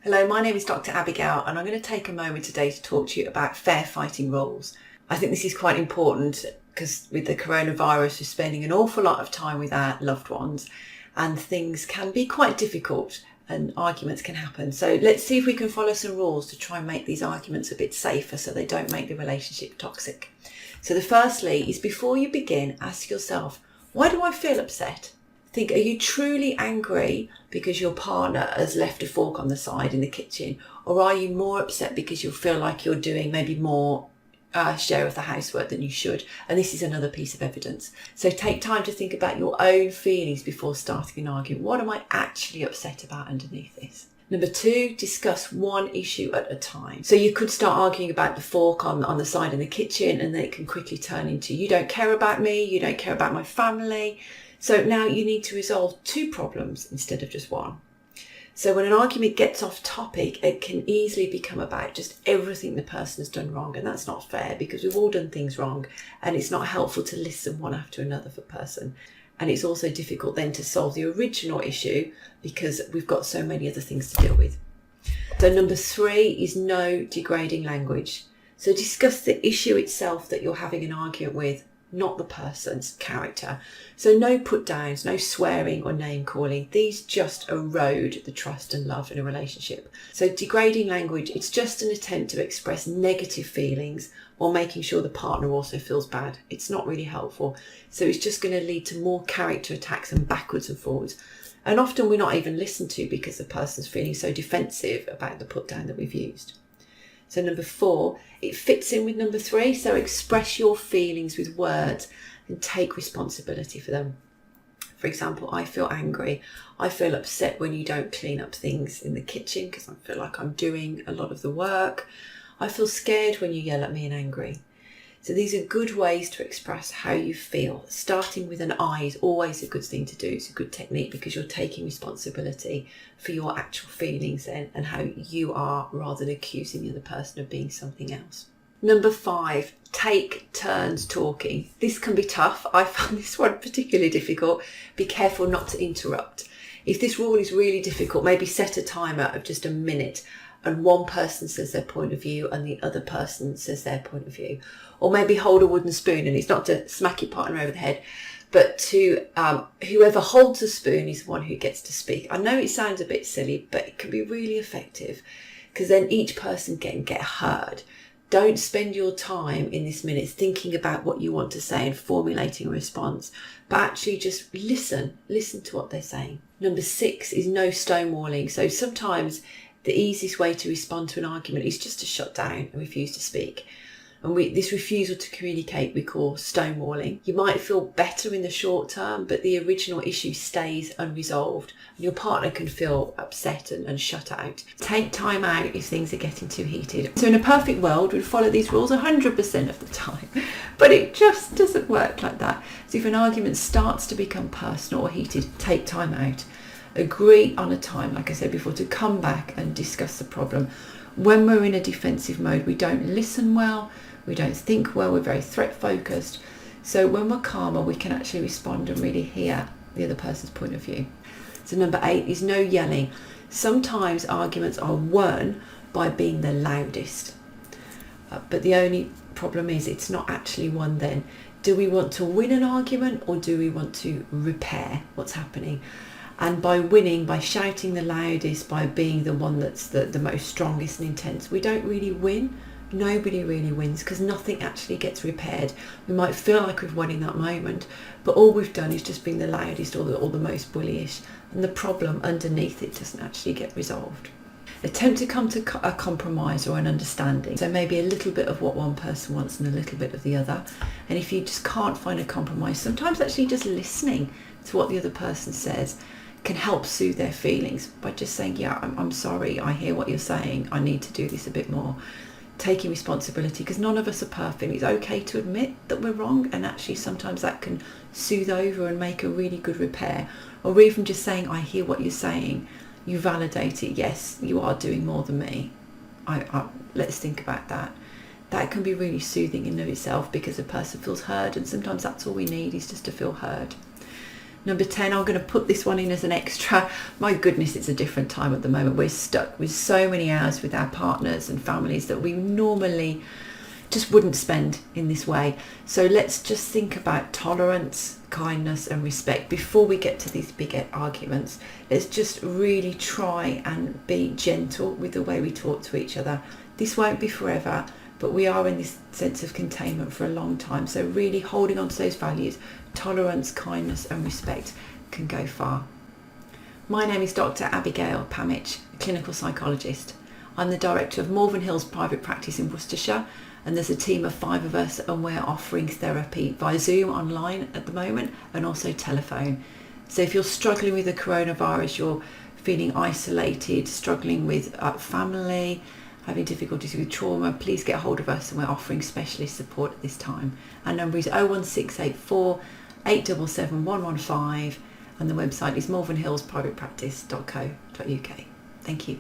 Hello, my name is Dr. Abigail and I'm going to take a moment today to talk to you about fair fighting rules. I think this is quite important because with the coronavirus we're spending an awful lot of time with our loved ones and things can be quite difficult and arguments can happen. So let's see if we can follow some rules to try and make these arguments a bit safer so they don't make the relationship toxic. So the firstly is before you begin, ask yourself, why do I feel upset? Think, are you truly angry because your partner has left a fork on the side in the kitchen? Or are you more upset because you feel like you're doing maybe more share of the housework than you should? And this is another piece of evidence. So take time to think about your own feelings before starting an argument. What am I actually upset about underneath this? Number 2, discuss one issue at a time. So you could start arguing about the fork on the side in the kitchen and then it can quickly turn into, you don't care about me, you don't care about my family. So now you need to resolve 2 problems instead of just one. So when an argument gets off topic, it can easily become about just everything the person has done wrong. And that's not fair because we've all done things wrong and it's not helpful to listen one after another for person. And it's also difficult then to solve the original issue because we've got so many other things to deal with. So number 3 is no degrading language. So discuss the issue itself that you're having an argument with, not the person's character. So no put downs, no swearing or name calling. These just erode the trust and love in a relationship. So degrading language, it's just an attempt to express negative feelings or making sure the partner also feels bad. It's not really helpful. So it's just going to lead to more character attacks and backwards and forwards. And often we're not even listened to because the person's feeling so defensive about the put down that we've used. So number 4, it fits in with number 3. So express your feelings with words and take responsibility for them. For example, I feel angry. I feel upset when you don't clean up things in the kitchen because I feel like I'm doing a lot of the work. I feel scared when you yell at me and angry. So these are good ways to express how you feel. Starting with an I is always a good thing to do. It's a good technique because you're taking responsibility for your actual feelings and how you are rather than accusing the other person of being something else. Number 5, take turns talking. This can be tough. I found this one particularly difficult. Be careful not to interrupt. If this rule is really difficult, maybe set a timer of just a minute and one person says their point of view and the other person says their point of view. Or maybe hold a wooden spoon, and it's not to smack your partner over the head, but to whoever holds the spoon is the one who gets to speak. I know it sounds a bit silly, but it can be really effective because then each person can get heard. Don't spend your time in this minute thinking about what you want to say and formulating a response, but actually just listen to what they're saying. Number 6 is no stonewalling. So sometimes the easiest way to respond to an argument is just to shut down and refuse to speak. And this refusal to communicate we call stonewalling. You might feel better in the short term, but the original issue stays unresolved. And your partner can feel upset and shut out. Take time out if things are getting too heated. So in a perfect world, we'd follow these rules 100% of the time, but it just doesn't work like that. So if an argument starts to become personal or heated, take time out. Agree on a time, like I said before, to come back and discuss the problem. When we're in a defensive mode, we don't listen well, we don't think well, we're very threat focused. So when we're calmer, we can actually respond and really hear the other person's point of view. So number 8 is no yelling. Sometimes arguments are won by being the loudest. But the only problem is it's not actually won then. Do we want to win an argument or do we want to repair what's happening? And by winning, by shouting the loudest, by being the one that's the most strongest and intense, we don't really win. Nobody really wins because nothing actually gets repaired. We might feel like we've won in that moment, but all we've done is just being the loudest or the most bullyish, and the problem underneath it doesn't actually get resolved. Attempt to come to a compromise or an understanding. So maybe a little bit of what one person wants and a little bit of the other. And if you just can't find a compromise, sometimes actually just listening to what the other person says can help soothe their feelings by just saying, yeah, I'm sorry, I hear what you're saying, I need to do this a bit more. Taking responsibility, because none of us are perfect. It's okay to admit that we're wrong, and actually sometimes that can soothe over and make a really good repair. Or even just saying, I hear what you're saying, you validate it, yes, you are doing more than me. Let's think about that. That can be really soothing in and of itself because the person feels heard, and sometimes that's all we need is just to feel heard. Number 10, I'm going to put this one in as an extra. My goodness, it's a different time at the moment. We're stuck with so many hours with our partners and families that we normally just wouldn't spend in this way. So let's just think about tolerance, kindness and respect before we get to these big arguments. Let's just really try and be gentle with the way we talk to each other. This won't be forever, but we are in this sense of containment for a long time. So really holding on to those values, tolerance, kindness and respect, can go far. My name is Dr. Abigail Pamich, clinical psychologist. I'm the director of Malvern Hills Private Practice in Worcestershire, and there's a team of 5 of us, and we're offering therapy via Zoom online at the moment and also telephone. So if you're struggling with the coronavirus, you're feeling isolated, struggling with family, having difficulties with trauma, please get hold of us, and we're offering specialist support at this time. Our number is 01684 877 115, and the website is malvernhillsprivatepractice.co.uk. Thank you.